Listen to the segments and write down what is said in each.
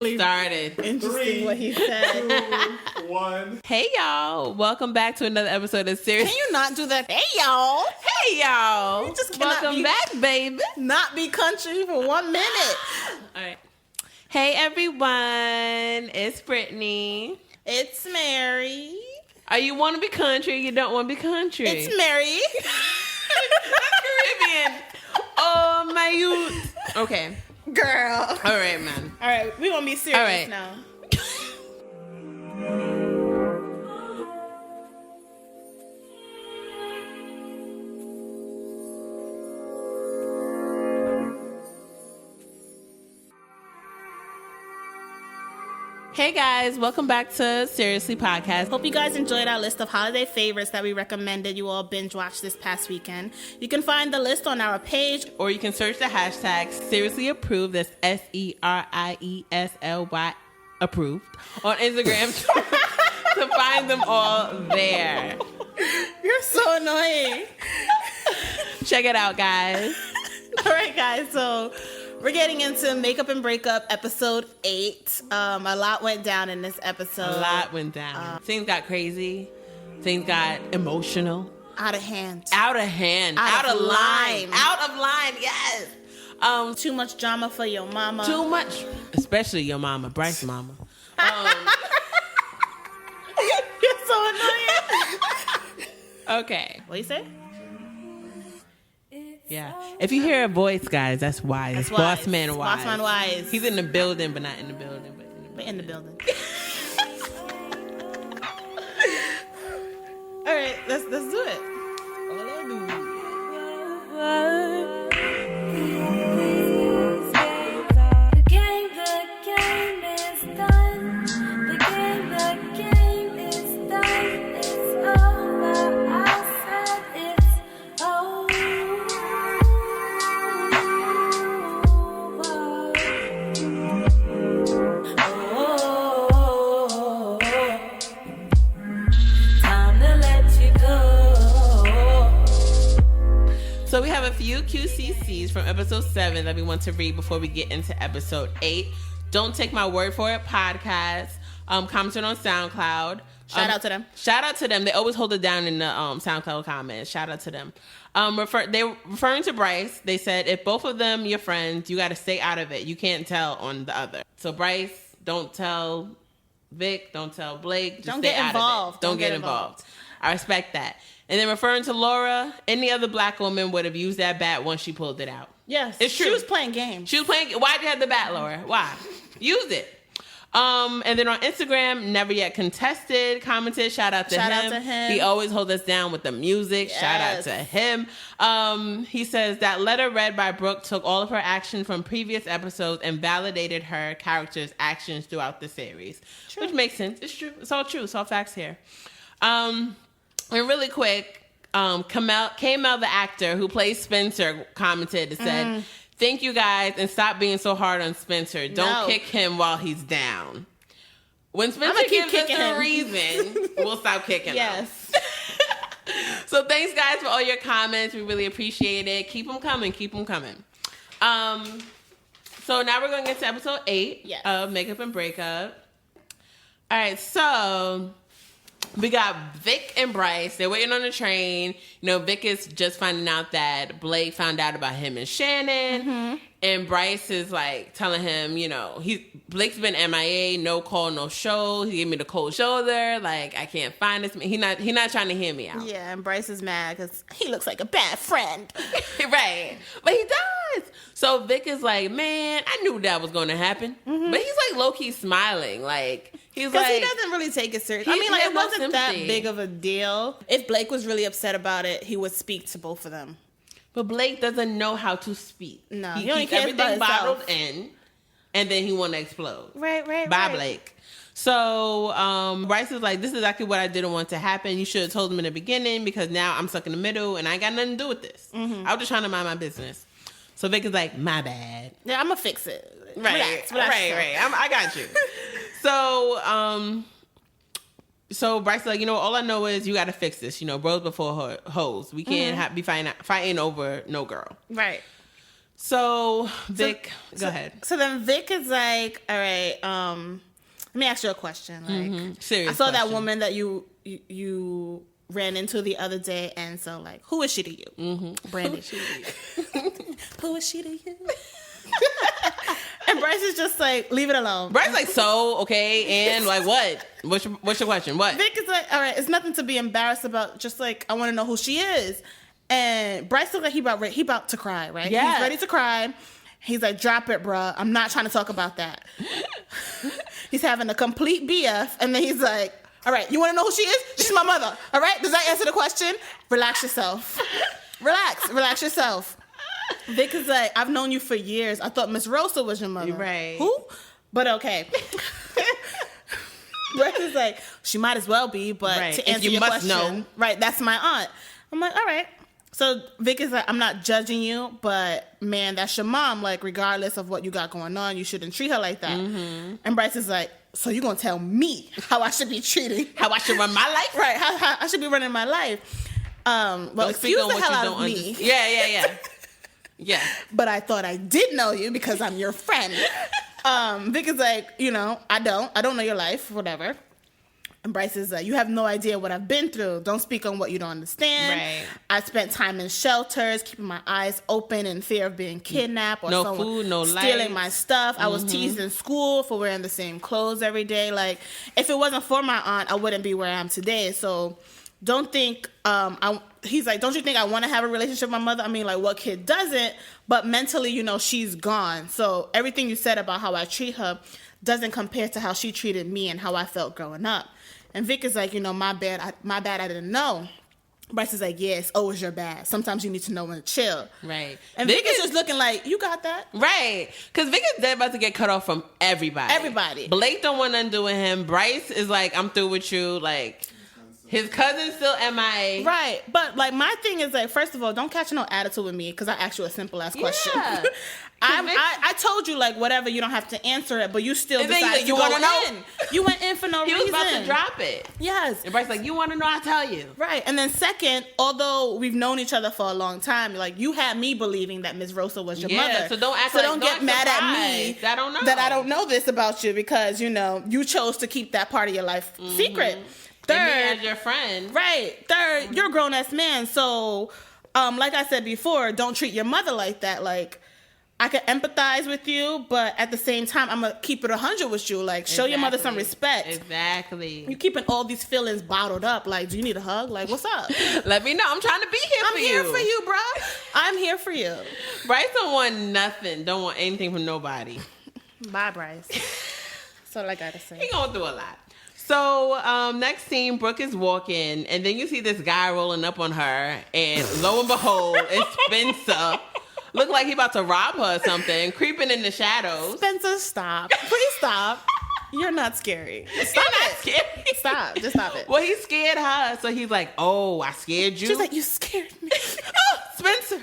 Started. Interesting what he said. 2, 1. Hey y'all, welcome back to another episode of Serious. Can you not do that? Hey y'all. Hey y'all, You just cannot welcome back, baby. Not be country for 1 minute. All right. Hey everyone, it's Brittany. It's Mary. Are you want to be country? You don't want to be country. It's Mary. Caribbean. Oh my youth. Okay. Girl. All right, man. All right, we're going to be serious All right. now. Hey guys, welcome back to Seriously Podcast. Hope you guys enjoyed our list of holiday favorites that we recommended you all binge watch this past weekend. You can find the list on our page, Or you can search the hashtag Seriously Approved, that's SERIESLY approved, on Instagram to find them all there. You're so annoying. Check it out, guys. All right, guys, so we're getting into Makeup and Breakup, episode 8. A lot went down in this episode. A lot went down. Things got crazy. Things got emotional. Out of hand. Out of hand. Out of line. Out of line, yes. Too much drama for your mama. Too much. Especially your mama, Bryce's mama. You're so annoying. Okay. What you say? Yeah. If you hear a voice, guys, that's wise. It's Boss Man Wise. Boss Man Wise. He's in the building, but not in the building. But in the building. All right, let's do it. The game is done. The game is done. It's over. I said it's over. Time to let you go. So we have a few QCCs from episode 7 that we want to read before we get into episode 8. Don't Take My Word For It podcast. Commented on SoundCloud. Shout out to them. Shout out to them. They always hold it down in the SoundCloud comments. Shout out to them. They referring to Bryce. They said, if both of them your friends, you got to stay out of it. You can't tell on the other. So Bryce, don't tell Vic. Don't tell Blake. Just Don't stay get out involved. of it. Don't get involved. I respect that. And then referring to Laura, any other black woman would have used that bat once she pulled it out. Yes. It's true. She was playing games. She was playing. Why'd you have the bat, Laura? Why? Use it. And then on Instagram, Never Yet Contested commented. Shout out to him. He always holds us down with the music. Yes. Shout out to him. He says that letter read by Brooke took all of her action from previous episodes and validated her character's actions throughout the series. True. Which makes sense. It's true. It's all true. It's all facts here. And really quick, Kamel, the actor who plays Spencer, commented and said, thank you guys, and stop being so hard on Spencer. Don't kick him while he's down. When Spencer gives us a reason, we'll stop kicking him. Yes. So thanks, guys, for all your comments. We really appreciate it. Keep them coming. Keep them coming. So now we're going to get to episode 8 of Makeup and Breakup. All right, so we got Vic and Bryce. They're waiting on the train. You know, Vic is just finding out that Blake found out about him and Shannon. Mm-hmm. And Bryce is like telling him, you know, Blake's been MIA, no call, no show. He gave me the cold shoulder. Like, I can't find this man. He not trying to hear me out. Yeah, and Bryce is mad because he looks like a bad friend. Right. But he does. So Vic is like, man, I knew that was going to happen. Mm-hmm. But he's like low-key smiling. Like, he's like, he doesn't really take it serious. I mean, like, it wasn't that big of a deal. If Blake was really upset about it, he would speak to both of them. But Blake doesn't know how to speak. No, he keeps everything bottled in, and then he want to explode. Right. Bye, Blake. So Bryce is like, this is exactly what I didn't want to happen. You should have told him in the beginning, because now I'm stuck in the middle, and I ain't got nothing to do with this. Mm-hmm. I was just trying to mind my business. So Vic is like, my bad. Yeah, I'm going to fix it. Right. Relax. I got you. So Bryce is like, you know, all I know is you got to fix this. You know, bros before hoes. We can't be fighting over no girl. Right. So Vic, go ahead. So then Vic is like, all right, let me ask you a question. Like, Serious I saw that question. woman that you ran into the other day, and so like, who is she to you? Brandy. Who is she to you? And Bryce is just like, leave it alone. Bryce's like, so, okay, and like what? What's your question? What? Vic is like, all right, it's nothing to be embarrassed about. Just like, I want to know who she is. And Bryce looks like he about to cry, right? Yeah. He's ready to cry. He's like, drop it, bruh. I'm not trying to talk about that. He's having a complete BF, and then he's like, all right, you want to know who she is? She's my mother. All right? Does that answer the question? Relax yourself. Relax yourself. Vic is like, I've known you for years. I thought Miss Rosa was your mother. Right. Who? But okay. Bryce is like, she might as well be, but Right. to If answer you your must question, know. right, that's my aunt. I'm like, all right. So Vic is like, I'm not judging you, but man, that's your mom. Like, regardless of what you got going on, you shouldn't treat her like that. And Bryce is like, so you gonna tell me how I should be treating, How I should run my life? right? How I should be running my life. Well, Don't speak excuse on the what hell you out don't of me. understand. Yeah. Yeah. But I thought I did know you because I'm your friend. Vic is like, I don't know your life, whatever. And Bryce is like, you have no idea what I've been through. Don't speak on what you don't understand. Right. I spent time in shelters, keeping my eyes open in fear of being kidnapped or No someone food, no stealing lights. my stuff. I was teased in school for wearing the same clothes every day. Like, if it wasn't for my aunt, I wouldn't be where I am today. So don't think, he's like, don't you think I want to have a relationship with my mother? I mean, like, what kid doesn't? But mentally, she's gone. So everything you said about how I treat her doesn't compare to how she treated me and how I felt growing up. And Vic is like, my bad, I didn't know. Bryce is like, yes, it's your bad. Sometimes you need to know when to chill. Right. And Vic is just looking like, you got that? Right. Because Vic is dead about to get cut off from everybody. Blake don't want nothing to do with him. Bryce is like, I'm through with you. Like, his cousin's still MIA. Right. But, like, my thing is, like, first of all, don't catch no attitude with me because I asked you a simple-ass question. Yeah. I told you, like, whatever, you don't have to answer it, but you still And then decided you to wanna go know? in. You went in for no He reason. was about to drop it. Yes. And Bryce's like, you want to know? I'll tell you. Right. And then second, although we've known each other for a long time, like, you had me believing that Ms. Rosa was your mother. So don't act so like don't get mad at me surprised. I don't know. that I don't know this about you because, you chose to keep that part of your life secret. And me Third, as your friend. right. Third, you're a grown ass man. So, like I said before, don't treat your mother like that. Like, I can empathize with you, but at the same time, I'm gonna keep it 100 with you. Like, show your mother some respect. Exactly. You keeping all these feelings bottled up. Like, do you need a hug? Like, what's up? Let me know. I'm trying to be here I'm for here you. for you, bro. I'm here for you. Bryce don't want nothing. Don't want anything from nobody. Bye, Bryce. That's all I gotta say. He going through a lot. So, next scene, Brooke is walking, and then you see this guy rolling up on her, and lo and behold, it's Spencer. Look like he about to rob her or something, creeping in the shadows. Spencer, stop. Please stop. You're not scary. Stop You're not it. scary. Stop. Just stop it. Well, he scared her, so he's like, oh, I scared you? She's like, you scared me. Oh, Spencer.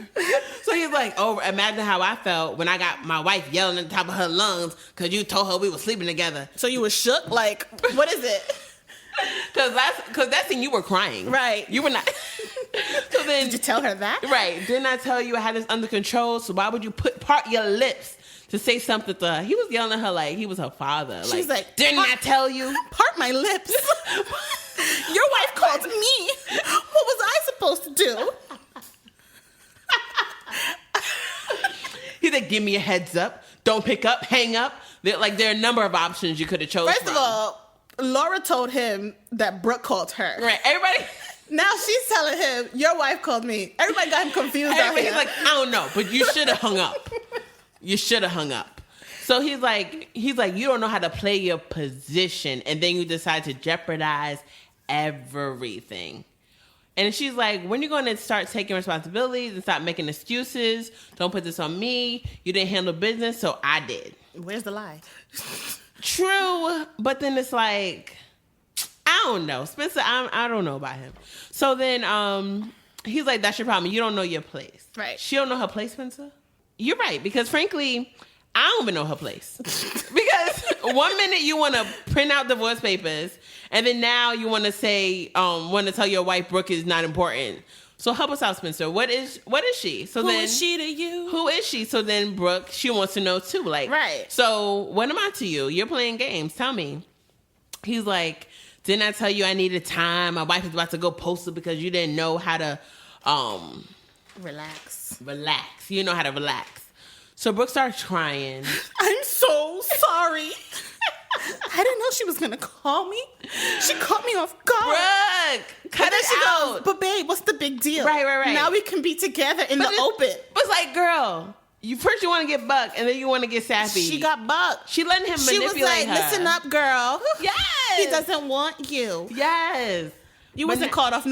So he's like, oh, imagine how I felt when I got my wife yelling at the top of her lungs because you told her we were sleeping together. So you were shook? Like, what is it? Because that scene you were crying. Right. You were not. So then, Did you tell her that? right. Didn't I tell you I had this under control? So why would you part your lips to say something to her? He was yelling at her like he was her father. She's like, didn't I tell you? Part my lips. Your wife called me. What was I supposed to do? He said, give me a heads up. Don't pick up. Hang up. There are a number of options you could have chosen. First of all, Laura told him that Brooke called her. right. Everybody. Now she's telling him, your wife called me. Everybody got him confused out Everybody's here. like, I don't know, but you should have hung up. You should have hung up. So he's like, you don't know how to play your position, and then you decide to jeopardize everything. And she's like, when are you going to start taking responsibilities and stop making excuses? Don't put this on me. You didn't handle business, so I did. Where's the lie? True, but then it's like, I don't know. Spencer, I don't know about him. So then he's like, that's your problem. You don't know your place. Right. She don't know her place, Spencer? You're right, because frankly, I don't even know her place. Because 1 minute you want to print out divorce papers, and then now you want to say, want to tell your wife Brooke is not important. So help us out, Spencer. What is she? So Who then, is she to you? Who is she? So then Brooke, she wants to know too. Like, right. So what am I to you? You're playing games. Tell me. He's like, didn't I tell you I needed time? My wife is about to go postal because you didn't know how to relax. You didn't know how to relax. So Brooke starts crying. I'm so sorry. I didn't know she was gonna call me. She caught me off guard. Brooke, cut and then it she out. goes, but babe, what's the big deal? Right. Now we can be together in the open. But it's like, girl, you want to get bucked and then you want to get sappy. She got bucked. She letting him manipulate her. She was like, listen up, girl. Yes. He doesn't want you. Yes. You wasn't caught off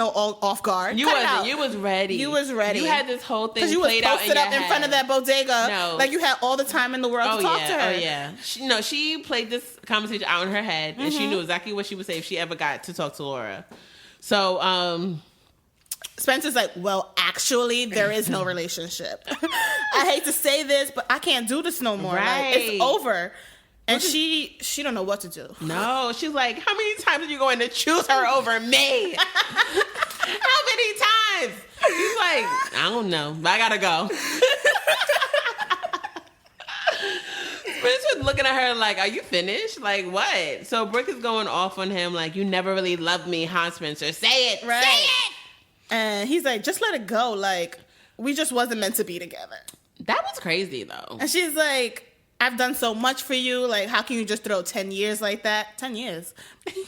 guard. You wasn't. You was ready. You was ready. You had this whole thing you played out in your head. Because you was posted up in front of that bodega. No. Like you had all the time in the world to talk to her. Oh, yeah. She played this conversation out in her head, and she knew exactly what she would say if she ever got to talk to Laura. So, Spencer's like, well, actually, there is no relationship. I hate to say this, but I can't do this no more. Right. Like, it's over. And she don't know what to do. No, she's like, how many times are you going to choose her over me? How many times? He's like, I don't know, but I gotta go. Spencer's looking at her like, are you finished? Like, what? So Brooke is going off on him like, you never really loved me, huh, Spencer? Say it. Right. Say it. And he's like, just let it go. Like, we just wasn't meant to be together. That was crazy, though. And she's like, I've done so much for you. Like, how can you just throw 10 years like that? 10 years.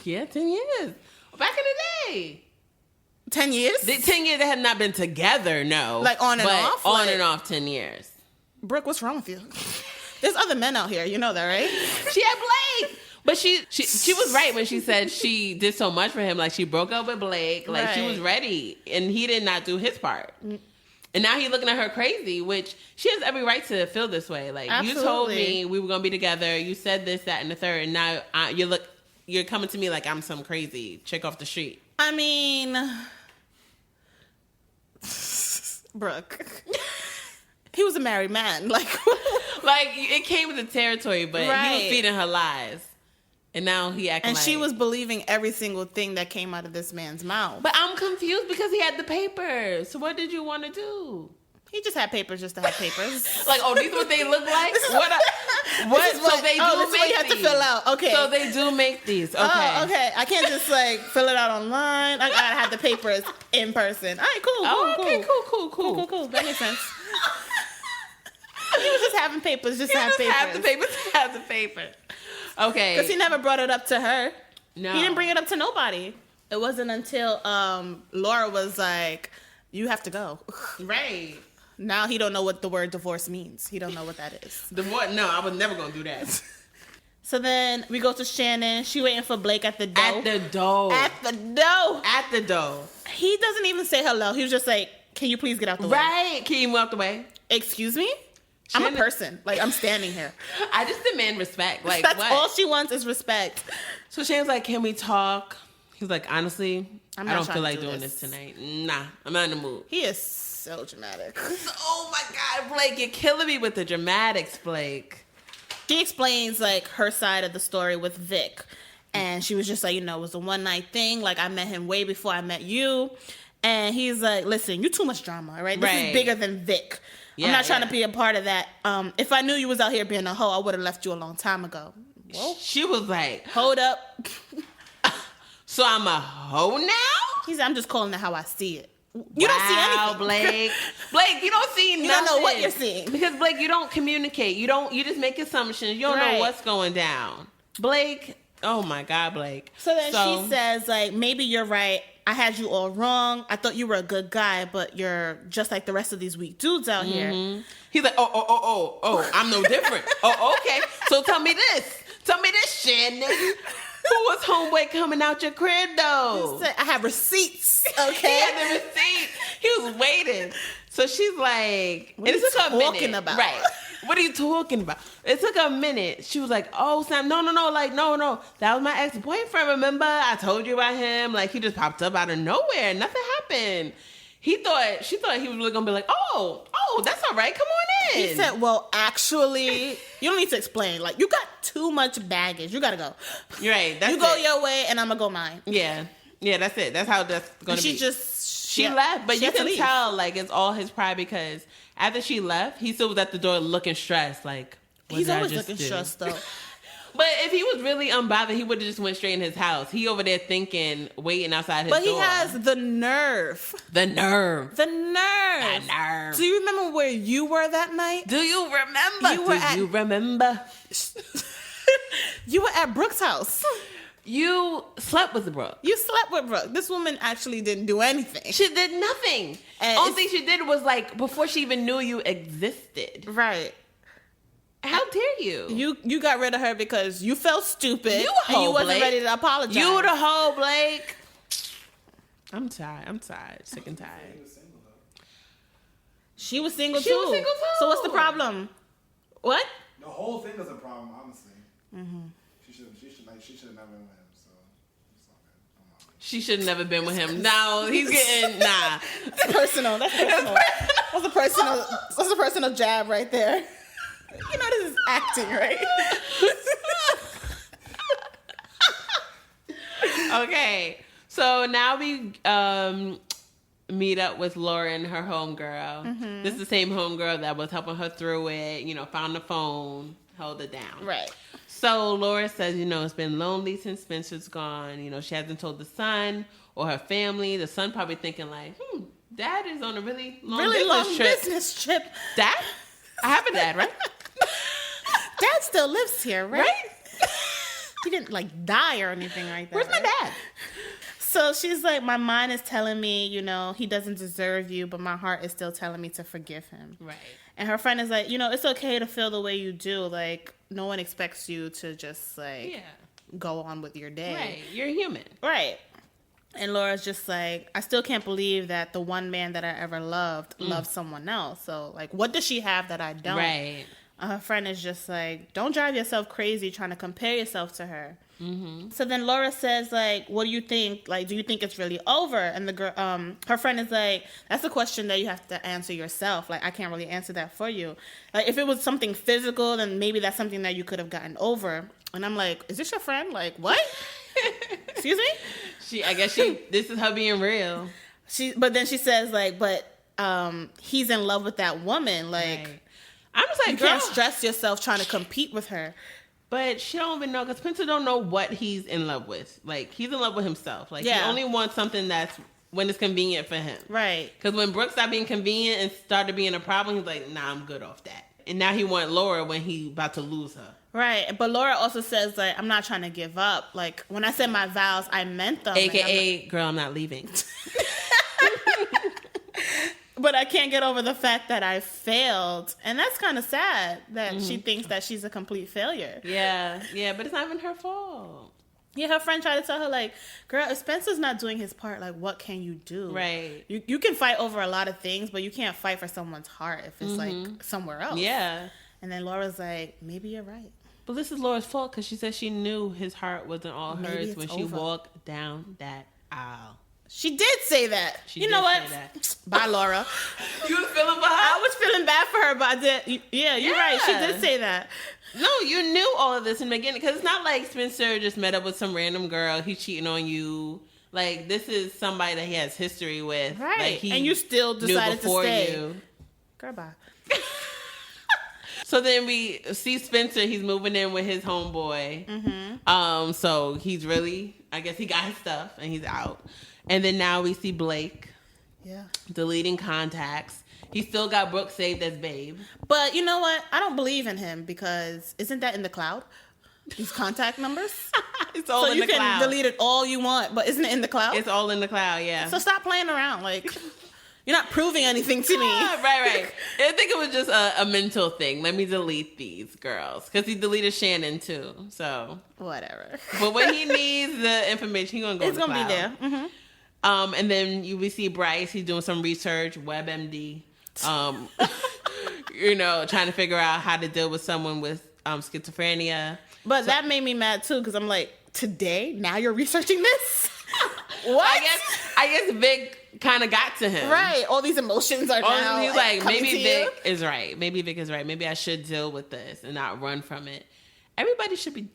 Yeah, 10 years. Back in the day. 10 years? 10 years they had not been together, no. Like, on and off? On and off 10 years. Brooke, what's wrong with you? There's other men out here. You know that, right? She had Blake. But she was right when she said she did so much for him. Like, she broke up with Blake. Like, she was ready. And he did not do his part. And now he's looking at her crazy, which she has every right to feel this way. Like, absolutely. You told me we were going to be together. You said this, that, and the third. And now you're coming to me like I'm some crazy chick off the street. I mean, Brooke. He was a married man. Like it came with the territory, but he was feeding her lies. And now he acting and she was believing every single thing that came out of this man's mouth. But I'm confused because he had the papers. So what did you want to do? He just had papers just to have papers. Like, oh, these are what they look like? So they do this is make what you have to fill out. Okay. So they do make these. Okay. Oh, okay. I can't just like fill it out online. I gotta have the papers in person. All right, cool. Cool. That makes sense. He was just having papers just to have Have the paper. Okay. Because he never brought it up to her. No. He didn't bring it up to nobody. It wasn't until Laura was like, you have to go. Right. Now he don't know what the word divorce means. He don't know what that is. Divorce? No, I was never going to do that. So then we go to Shannon. She waiting for Blake at the door. At the door. He doesn't even say hello. He was just like, can you please get out the way? Right. Can you move out the way? Excuse me? Shannon, I'm a person. Like, I'm standing here. I just demand respect. Like, that's what? all she wants is respect. So Shannon's like, can we talk? He's like, honestly, I don't feel like doing this tonight. Nah, I'm not in the mood. He is so dramatic. Oh my God, Blake, you're killing me with the dramatics, Blake. She explains, like, her side of the story with Vic. And she was just like, it was a one-night thing. Like, I met him way before I met you. And he's like, listen, you too much drama, right? This is bigger than Vic. Yeah, I'm not trying to be a part of that. If I knew you was out here being a hoe, I would have left you a long time ago. Whoa. She was like, hold up. So I'm a hoe now? He said, I'm just calling it how I see it. You don't see anything. Blake. Blake, you don't see nothing. You don't know what you're seeing. Because, Blake, you don't communicate. You just make assumptions. You don't know what's going down. Blake, oh my God, Blake. So then she says, like, maybe you're right. I had you all wrong. I thought you were a good guy, but you're just like the rest of these weak dudes out here. He's like, oh, I'm no different. Oh, okay. So tell me this, Shannon. Who was homeboy coming out your crib, though? He said, I have receipts, okay? He had the receipt. He was waiting. So she's like, what are you talking about? Right. What are you talking about? It took a minute. She was like, oh, Sam, no. Like, no. That was my ex-boyfriend, remember? I told you about him. Like, he just popped up out of nowhere. Nothing happened. She thought he was really going to be like, oh, that's all right. Come on in. He said, well, actually, you don't need to explain. Like, you got too much baggage. You got to go. You're right. You go your way, and I'm going to go mine. Yeah. Yeah, that's it. That's how that's going to be. She Yeah. left, but She you had to can leave. tell like it's all his pride because after she left, he still was at the door looking stressed. Like what He's did I always just looking do? stressed though. But if he was really unbothered, he would have just went straight in his house. He over there thinking, waiting outside his But door. he has the nerve. the nerve. The nerve. The nerve. Do you remember where you were that night? Do you remember? You were Do you remember? You were at Brooke's house. You slept with Brooke. You slept with Brooke. This woman actually didn't do anything. She did nothing. And Only thing she did was like before she even knew you existed. Right. How dare you? You got rid of her because you felt stupid You a and you hoe, wasn't Blake. ready to apologize. You the hoe, Blake. I'm tired. Sick and tired. She was single She too. was single too. So what's the problem? What? The whole thing is a problem, honestly. She should have never been with him. So it's all good. Come on. She should have never been with him. No, he's getting nah. That's personal. That's personal. That's a personal jab right there. You know this is acting, right? Okay, so now we meet up with Lauren, her homegirl. This is the same homegirl that was helping her through it. You know, found the phone, held it down. Right. So Laura says, you know, it's been lonely since Spencer's gone. You know, she hasn't told the son or her family. The son probably thinking like, Dad is on a really long business trip. Dad? I have a dad, right? Dad still lives here, right? Right? He didn't like die or anything like that. Where's my right? dad? So she's like, my mind is telling me, you know, he doesn't deserve you, but my heart is still telling me to forgive him. Right. And her friend is like, you know, it's okay to feel the way you do. Like, no one expects you to just like go on with your day. Right. You're human. Right. And Laura's just like, I still can't believe that the one man that I ever loved loved someone else. So, like, what does she have that I don't? Right. Her friend is just like, don't drive yourself crazy trying to compare yourself to her. So then Laura says, like, what do you think? Like, do you think it's really over? And the girl, her friend is like, that's a question that you have to answer yourself. Like, I can't really answer that for you. Like, if it was something physical, then maybe that's something that you could have gotten over. And I'm like, is this your friend? Like, what? Excuse me? This is her being real. But then she says, like, but he's in love with that woman. Like, Right. I'm just like, you girl. can't stress yourself trying to compete with her. But she don't even know because Spencer don't know what he's in love with. Like, he's in love with himself. Like, he Yeah. only wants something that's when it's convenient for him. Right. Because when Brooke stopped being convenient and started being a problem, he's like, nah, I'm good off that. And now he want Laura when he about to lose her. Right. But Laura also says, like, I'm not trying to give up. Like, when I said my vows, I meant them. AKA, girl, I'm not leaving. But I can't get over the fact that I failed. And that's kind of sad that she thinks that she's a complete failure. Yeah, but it's not even her fault. Yeah, her friend tried to tell her, like, girl, if Spencer's not doing his part, like, what can you do? Right. You can fight over a lot of things, but you can't fight for someone's heart if it's, like, somewhere else. Yeah. And then Laura's like, maybe you're right. But this is Laura's fault because she said she knew his heart wasn't all Maybe hers it's when she over. walked down that aisle. She did say that. She you know did what? say that. Bye, Laura. You was feeling for her? I was feeling bad for her, but I did. Yeah, you're right. She Yeah. did say that. No, you knew all of this in the beginning because it's not like Spencer just met up with some random girl. He's cheating on you. Like, this is somebody that he has history with. Right. Like, he And you still knew decided to before stay. you. Girl, bye. So then we see Spencer. He's moving in with his homeboy. So he's really, I guess he got his stuff and he's out. And then now we see Blake Yeah. deleting contacts. He still got Brooke saved as babe. But you know what? I don't believe in him because isn't that in the cloud? These contact numbers? It's all So in you the can cloud. delete it all you want, but isn't it in the cloud? It's all in the cloud, yeah. So stop playing around. Like, you're not proving anything to me. Right. I think it was just a mental thing. Let me delete these girls. Because he deleted Shannon too. So, Whatever. but when he needs the information, he's going to go It's in the going to be cloud. there. Mm-hmm. And then we see Bryce. He's doing some research, WebMD. Trying to figure out how to deal with someone with schizophrenia. But that made me mad too because I'm like, today? Now you're researching this? What? I guess Vic kind of got to him. Right. All these emotions are now. He's like, coming maybe to you. Vic is right. Maybe Vic is right. Maybe I should deal with this and not run from it. Everybody should,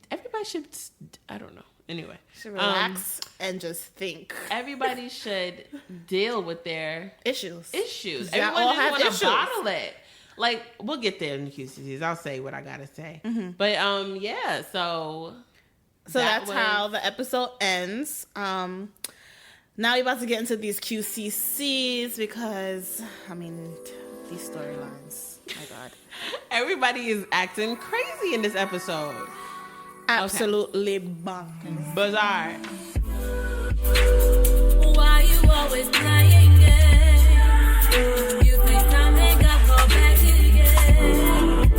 I don't know. Anyway. Should relax and just think. Everybody should deal with their Issues. Issues. Y'all Everyone all just have want to issues. bottle it. Like, we'll get there in the QCCs. I'll say what I gotta say. But yeah. So That's how the episode ends. Now we're about to get into these QCCs because, I mean, these storylines. My God. everybody is acting crazy in this episode. Absolutely bonkers. Bizarre. Why you always playing games? You think time ain't got go back again?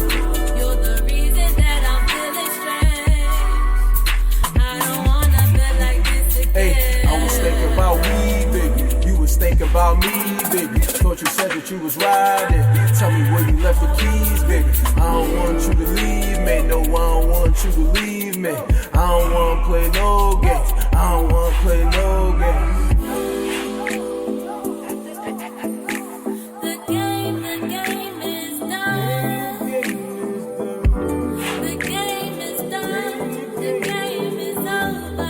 You're the reason that I'm feeling strange. I don't wanna feel like this again. Hey, I was thinking about we, baby. You was thinking about me, baby. Thought you said that you was riding. Tell me where you left the keys, baby. I don't want you to leave me. No, I don't want you to leave me. I don't want to play no games. I don't want to play no games. The game is done. The game is done. The game is over.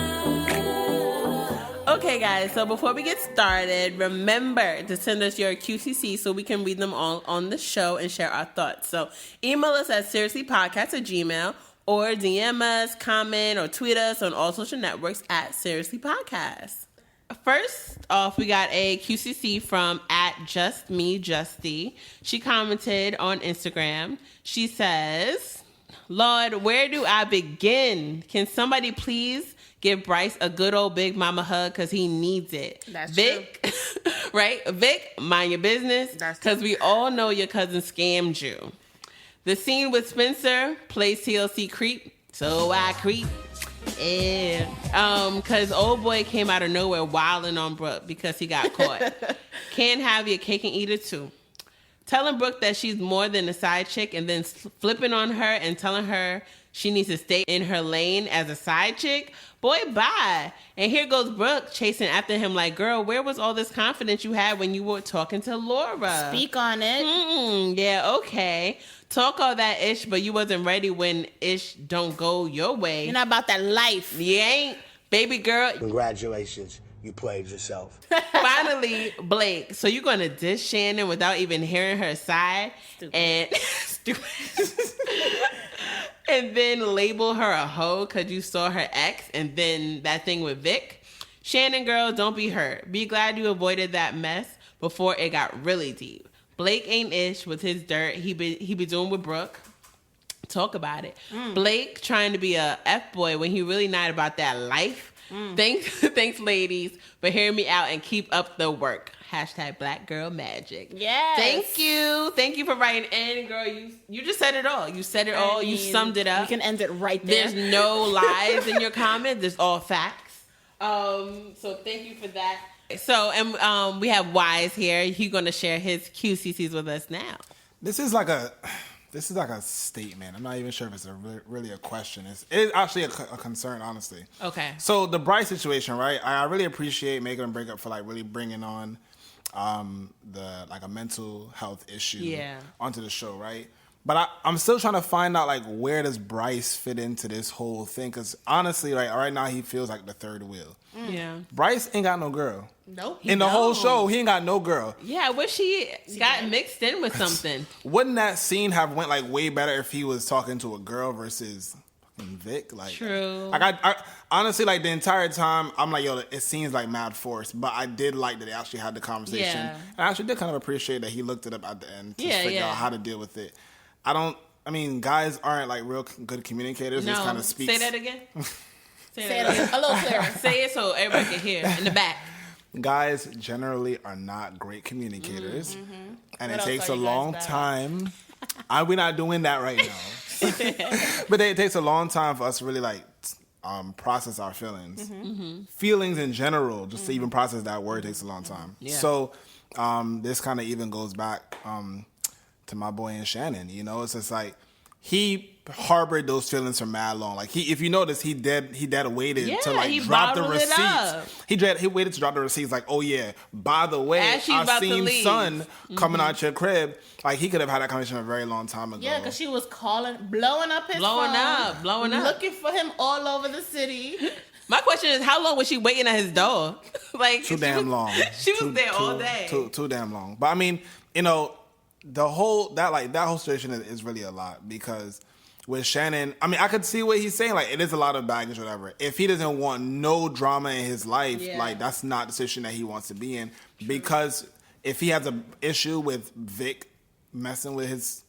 Okay, guys. So before we get started, remember to send us your QCC so we can read them all on the show and share our thoughts. So email us at seriouslypodcast@gmail.com or DM us, comment, or tweet us on all social networks at seriouslypodcast. First off, we got a QCC from @JustMeJusty. She commented on Instagram. She says, Lord, where do I begin? Can somebody please give Bryce a good old big mama hug because he needs it? That's Vic, right? Vic, mind your business because we all know your cousin scammed you. The scene with Spencer plays TLC creep, so I creep. Yeah. Cause old boy came out of nowhere wilding on Brooke because he got caught. Can't have your cake and eat it too. Telling Brooke that she's more than a side chick and then flipping on her and telling her she needs to stay in her lane as a side chick. Boy, bye. And here goes Brooke chasing after him like, girl, where was all this confidence you had when you were talking to Laura? Speak on it. Yeah, okay. Talk all that ish, but you wasn't ready when ish don't go your way. You're not about that life. You ain't. Baby girl. Congratulations, you played yourself. Finally, Blake. So you're going to dish Shannon without even hearing her side? Stupid. And stupid. And then label her a hoe because you saw her ex and then that thing with Vic. Shannon, girl, don't be hurt. Be glad you avoided that mess before it got really deep. Blake ain't ish with his dirt. He be doing with Brooke. Talk about it. Blake trying to be a F-boy when he really not about that life. Thanks, ladies, for hearing me out and keep up the work. #Black Girl Magic. Yes. Thank you for writing in, girl. You just said it all. You said it all. You summed it up. We can end it right there. There's no lies in your comment. There's all facts. So thank you for that. So and we have Wise here. He's going to share his QCCs with us now. This is like a statement. I'm not even sure if it's really a question. It's actually a concern, honestly. Okay. So the Bryce situation, right? I really appreciate Making a Breakup for like really bringing on the like a mental health issue onto the show, right? But I'm still trying to find out like where does Bryce fit into this whole thing? Because honestly, like right now he feels like the third wheel. Yeah. Bryce ain't got no girl. Nope. In the whole show, he ain't got no girl. Yeah, I wish he got mixed in with something. Wouldn't that scene have went like way better if he was talking to a girl versus fucking Vic? Like, true. Like I honestly, like the entire time, I'm like, yo, it seems like mad forced. But I did like that they actually had the conversation. Yeah. And I actually did kind of appreciate that he looked it up at the end to figure out how to deal with it. I mean, guys aren't like real good communicators. No, Just kind of speaks. say that again. Say it again. A little clearer. Say it so everybody can hear in the back. Guys generally are not great communicators, and What it takes else a are you long guys bad time. We're not doing that right now, but it takes a long time for us to really like process our feelings. Feelings in general, just to even process that word takes a long time. Yeah. So this kind of even goes back to my boy and Shannon. You know, it's just like he harbored those feelings for mad long. Like if you notice, he waited to like he drop the bottled it up. receipts. He waited to drop the receipts. Like, oh yeah, by the way, As she's I about to seen leave. son coming out your crib. Like he could have had that conversation a very long time ago. Yeah, because she was blowing up his phone. Blowing up. Looking for him all over the city. My question is, how long was she waiting at his door? Like Too damn long. She was there all day. Too damn long. But I mean, you know, that whole situation is really a lot because with Shannon, I mean, I could see what he's saying. Like, it is a lot of baggage, or whatever. If he doesn't want no drama in his life, like, that's not the situation that he wants to be in. Because if he has an issue with Vic messing with his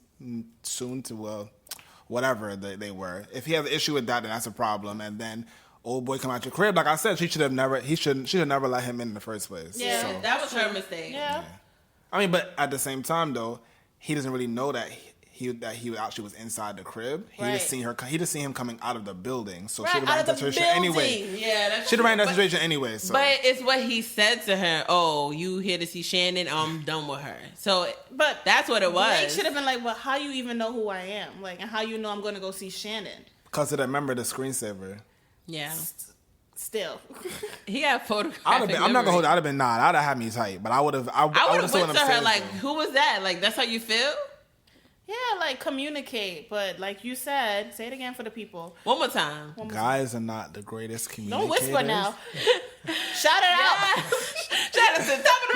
whatever they were, if he has an issue with that, then that's a problem. And then old boy come out your crib. Like I said, she should never let him in the first place. Yeah, so, that was her mistake. Yeah. I mean, but at the same time, though, he doesn't really know that he actually was inside the crib. He just seen her. He just seen him coming out of the building. So she ran that situation anyway. Yeah, she'd have ran that situation anyway. So. But it's what he said to her. Oh, you here to see Shannon? I'm done with her. So, but that's what it was. Blake should have been like, "Well, how you even know who I am? Like, and how you know I'm going to go see Shannon?" Because of that, remember the screensaver. Yeah. Still, he had photographic. I'm not gonna hold it. I'd have been I'd have had me tight, but I would have. I would have went to her like, "Who was that? Like, that's how you feel?" Yeah, like communicate, but like you said, say it again for the people. One more time. Guys are not the greatest communicators. Don't whisper now. Shout it out. Shout it to the top of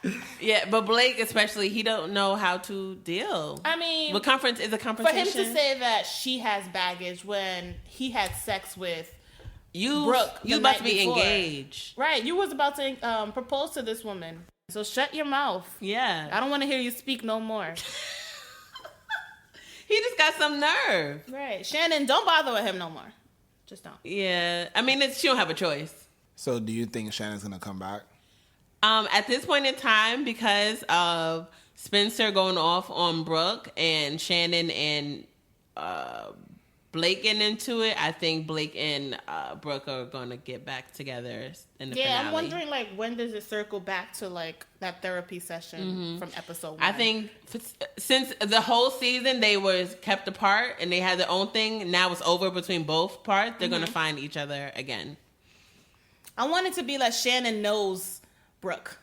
the round. Yeah, but Blake especially, he don't know how to deal. I mean, what conference is a confrontation? For him to say that she has baggage when he had sex with Brooke, you about to be engaged, right? You was about to propose to this woman, so shut your mouth. Yeah, I don't want to hear you speak no more. He just got some nerve. Right. Shannon, don't bother with him no more. Just don't. Yeah. I mean, she don't have a choice. So do you think Shannon's going to come back? At this point in time, because of Spencer going off on Brooke and Shannon and Blake getting into it, I think Blake and Brooke are going to get back together in the finale. Yeah, I'm wondering, like, when does it circle back to, like, that therapy session from episode 1? I think since the whole season they was kept apart and they had their own thing, now it's over between both parts, they're going to find each other again. I want it to be like Shannon knows Brooke.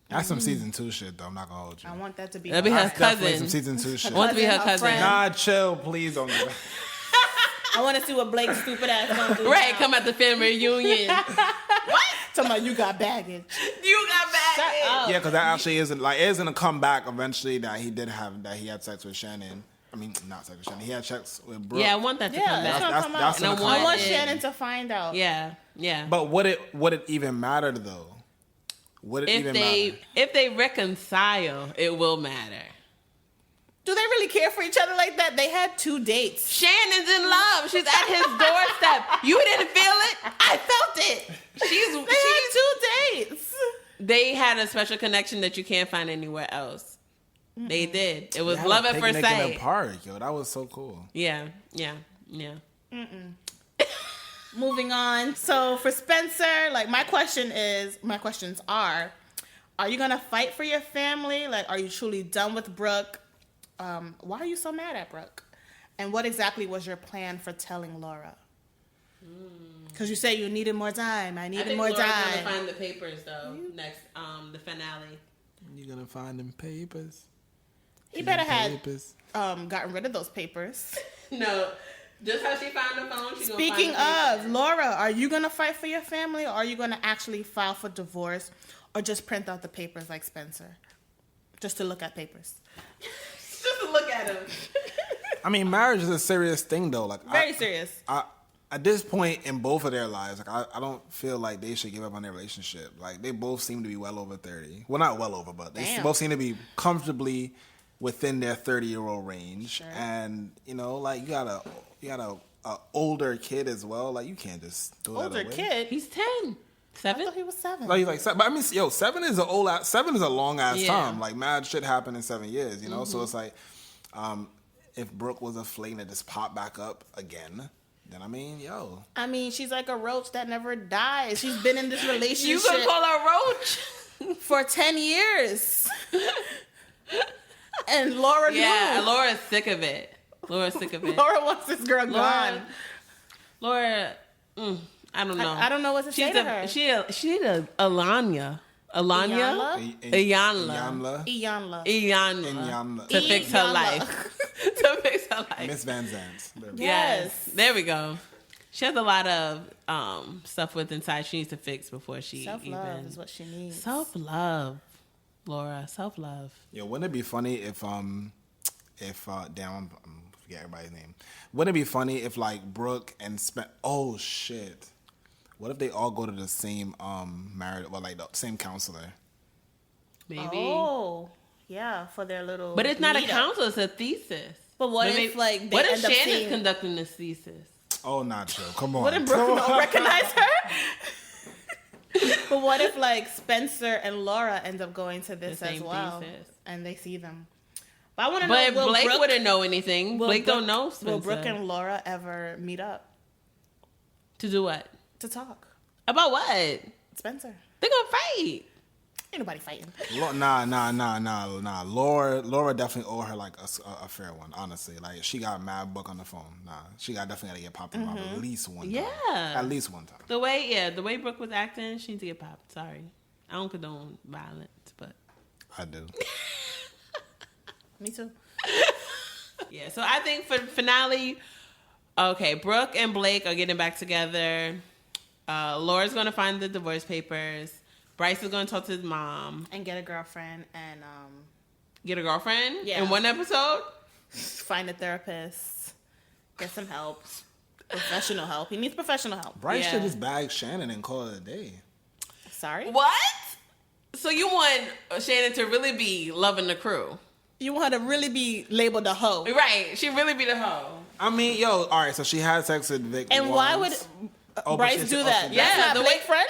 That's some season 2 shit, though. I'm not gonna hold you. I want that to be. That'd be her cousin. Some season 2 shit. I want to be her cousin. Nah, chill, please don't do that. I want to see what Blake's stupid ass gonna do. Right, now. come at the family reunion. What? Talking about you got baggage. You got baggage. Yeah, because that actually isn't gonna come back eventually. That he had sex with Shannon. I mean, not sex with Shannon. He had sex with Brooke. Yeah, I want that to come back. That's I want Shannon to find out. Yeah. But would it even matter though? If they reconcile, it will matter. Do they really care for each other like that? They had 2 dates. Shannon's in love. She's at his doorstep. You didn't feel it? I felt it. They had 2 dates. They had a special connection that you can't find anywhere else. Mm-mm. They did. It was love at first sight. In the park, yo, that was so cool. Yeah. Moving on. So for Spencer, like my questions are you gonna fight for your family? Like, are you truly done with Brooke? Why are you so mad at Brooke? And what exactly was your plan for telling Laura? Because you say you needed more time. I needed more time. Laura's gonna find the papers though next the finale. You're gonna find them papers. He better have gotten rid of those papers. No. Just how she found the phone. Speaking of, Laura, are you going to fight for your family or are you going to actually file for divorce or just print out the papers like Spencer? Just to look at papers. Just to look at them. I mean, marriage is a serious thing, though. Like Very serious. At this point in both of their lives, like I don't feel like they should give up on their relationship. Like they both seem to be well over 30. Well, not well over, but they both seem to be comfortably within their 30-year-old range. Sure. And, you know, like you got a older kid as well. Like you can't just throw that away. Older kid? He's 10. 7? I thought he was 7. Like, but I mean, 7 is a long ass time. Like mad shit happened in 7 years, you know? So it's like, if Brooke was a flame that just popped back up again, then I mean, I mean, she's like a roach that never dies. She's been in this relationship. You gonna call her a roach? For 10 years. And Laura knew. Yeah, Laura's sick of it. Laura wants this girl gone. Laura, I don't know. I don't know what to say to her. She a ALEANA. ALEANA? Iyanla. To fix her life. To fix her life. Miss Van Zandt. Yes. There we go. She has a lot of stuff with inside she needs to fix before she Self-love is what she needs. Self-love, Laura. Self-love. Yo, wouldn't it be funny if damn, I'm forget everybody's name. Wouldn't it be funny if like Brooke and oh shit, what if they all go to the same married, well, like the same counselor? Maybe. Oh, yeah, for their little. But it's not a meetup. counselor; it's a thesis. But what if like they what if end up Shannon's seeing? conducting this thesis? Oh, not true. Come on. Wouldn't Brooke not recognize her? But what if like Spencer and Laura end up going to this The as same well, thesis. and they see them? But I want to But know. Will Blake Brooke, wouldn't know anything. will Blake Brooke- don't know Spencer. Will Brooke and Laura ever meet up To do what? to talk? About what? Spencer, They're gonna fight. ain't nobody fighting. Nah. Laura definitely owe her like a fair one. Honestly, like she got mad book on the phone. Nah, she definitely gotta get popped in the mouth at least one time. Yeah. At least one time. The way Brooke was acting, she needs to get popped. Sorry, I don't condone violence, but I do. Me too. yeah. So I think for the finale, okay, Brooke and Blake are getting back together. Laura's gonna find the divorce papers. Bryce is gonna talk to his mom. And get a girlfriend and Get a girlfriend Yeah. in one episode. find a therapist. Get some help. Professional help. He needs professional help. Bryce Yeah. should just bag Shannon and call it a day. Sorry. What? So you want Shannon to really be loving the crew? You want her to really be labeled a hoe. Right. She really be the hoe. I mean, yo, all right. So she had sex with Vic. And why would once. But Bryce she's do also that? bad. That's Yeah, not the Blake way- friend?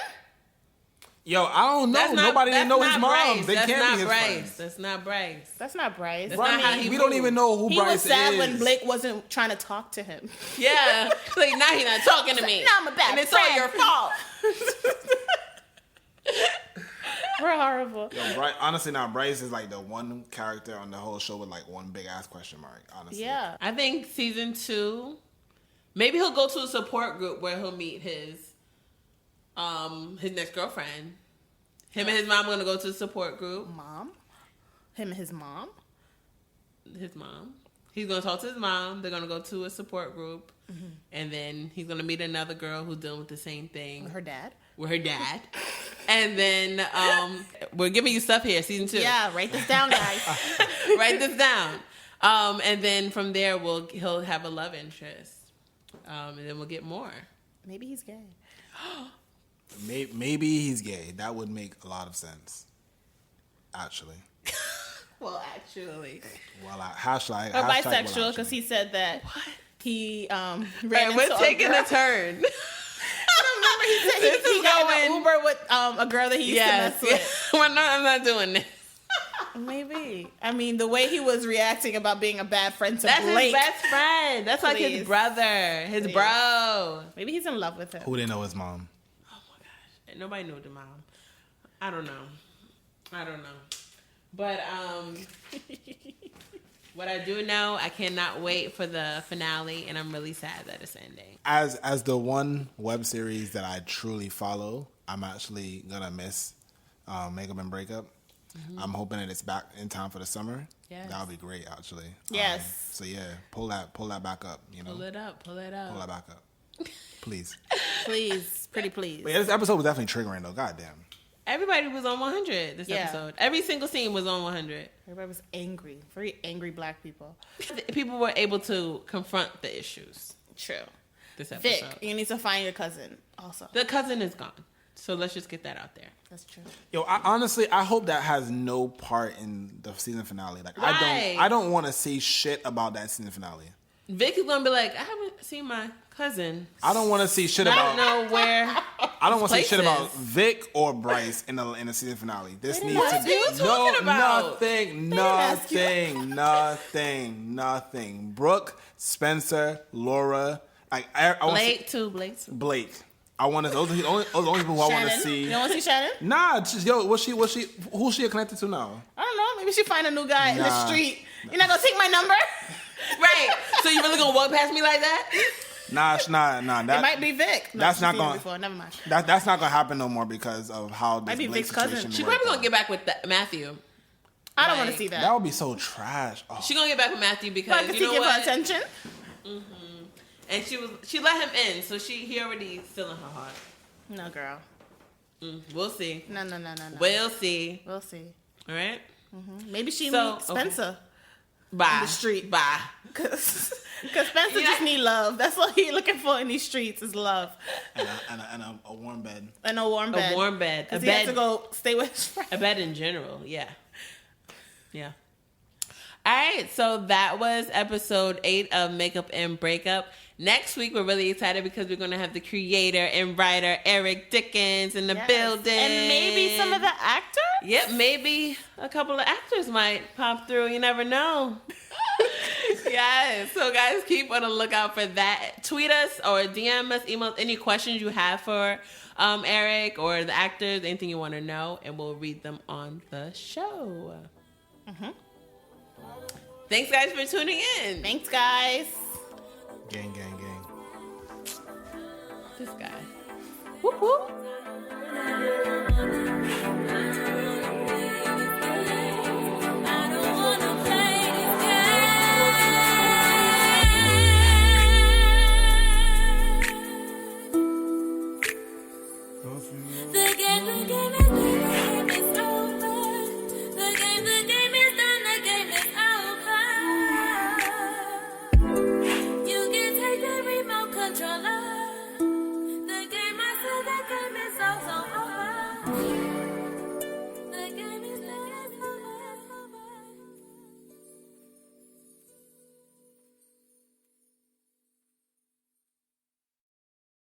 Yo, I don't know. That's not, Nobody that's didn't know not his mom. Bryce. They That's can't not be his Bryce. friends. That's not Bryce. That's not Bryce. That's not how he we don't even know who He Bryce was sad is. when Blake wasn't trying to talk to him. Yeah. Like now he's not talking to me. Now I'm a bad And it's friend. all your fault. We're horrible. Yo, honestly, now Bryce is like the one character on the whole show with like one big ass question mark. Honestly, Yeah. I think season 2, maybe he'll go to a support group where he'll meet his next girlfriend. Him and his mom are gonna go to a support group. Mom? Him and his mom? His mom. He's gonna talk to his mom. They're gonna go to a support group, and then he's gonna meet another girl who's dealing with the same thing Her dad? with her dad. And then we're giving you stuff here, season 2. Yeah, write this down, guys. Write this down. And then from there, he'll have a love interest, and then we'll get more. Maybe he's gay. Maybe he's gay. That would make a lot of sense. Actually, Well, actually, well, hashtag Or hashtag bisexual, well, because actually. he said that he ran right, into we're taking girl. a turn. Remember he said This he is got in an going- Uber with a girl that he used to mess with. I'm not doing this. Maybe. I mean, the way he was reacting about being a bad friend to That's Blake. his best friend. That's like Please. his brother, his Please. bro. Maybe he's in love with him. Who didn't know his mom? Nobody knew the mom. I don't know. But what I do know, I cannot wait for the finale, and I'm really sad that it's ending. As the one web series that I truly follow, I'm actually gonna miss Makeup and Breakup. I'm hoping that it's back in time for the summer. Yes. That would be great, actually. Yes. So yeah, pull that back up. You know, Pull it up. pull that back up, please. Please. Pretty please. But yeah, this episode was definitely triggering though. Goddamn. Everybody was on 100 this Yeah. episode. Every single scene was on 100. Everybody was angry. Very angry black people. People were able to confront the issues True. this Vic, episode. you need to find your cousin also. The cousin is gone. So let's just get that out there. That's true. Yo, honestly, I hope that has no part in the season finale. Like, Right. I don't want to see shit about that season finale. Vic is going to be like, I haven't seen my cousin. I don't want to see shit I about. don't know where. I don't want to see shit places. about Vic or Bryce in the season finale. This didn't needs to ask be you. What are you talking about? nothing. Brooke, Spencer, Laura, like I want Blake too. Blake. I want to. Those are the only people who I want to Shannon? see. You don't want to see Shannon? Nah, just yo. Who's she connected to now? I don't know. Maybe she find a new guy in the Nah. street. You're not going to take my number? Right. So you really going to walk past me like that? Nah. It That might be Vic. No, that's she's not seen him gonna- before. Never mind. that's not gonna happen no more because of how this Might be Blake Vic's cousin. situation She worked probably going out. to get back with Matthew. I don't want to Right. see that. That would be so trash. Oh. She going to get back with Matthew because, Because you know give her what? attention. And she let him in, so he already still in her heart. No, girl. We'll see. No. We'll see. We'll see. All right. Maybe she meets Spencer. Okay. Bye. In the street. Bye. Because Spencer just need love. That's what he's looking for in these streets is love. And a warm bed. And a warm bed. A warm bed. Because he has to go stay with his friend. A bed in general, yeah. Yeah. All right, so that was episode 8 of Makeup and Breakup. Next week, we're really excited because we're going to have the creator and writer Eric Dickens in the building. And maybe some of the actors? Yep, maybe a couple of actors might pop through. You never know. Yes. So, guys, keep on the lookout for that. Tweet us or DM us, email any questions you have for Eric or the actors, anything you want to know, and we'll read them on the show. Thanks, guys, for tuning in. Thanks, guys. Gang. This guy. Whoop, whoop.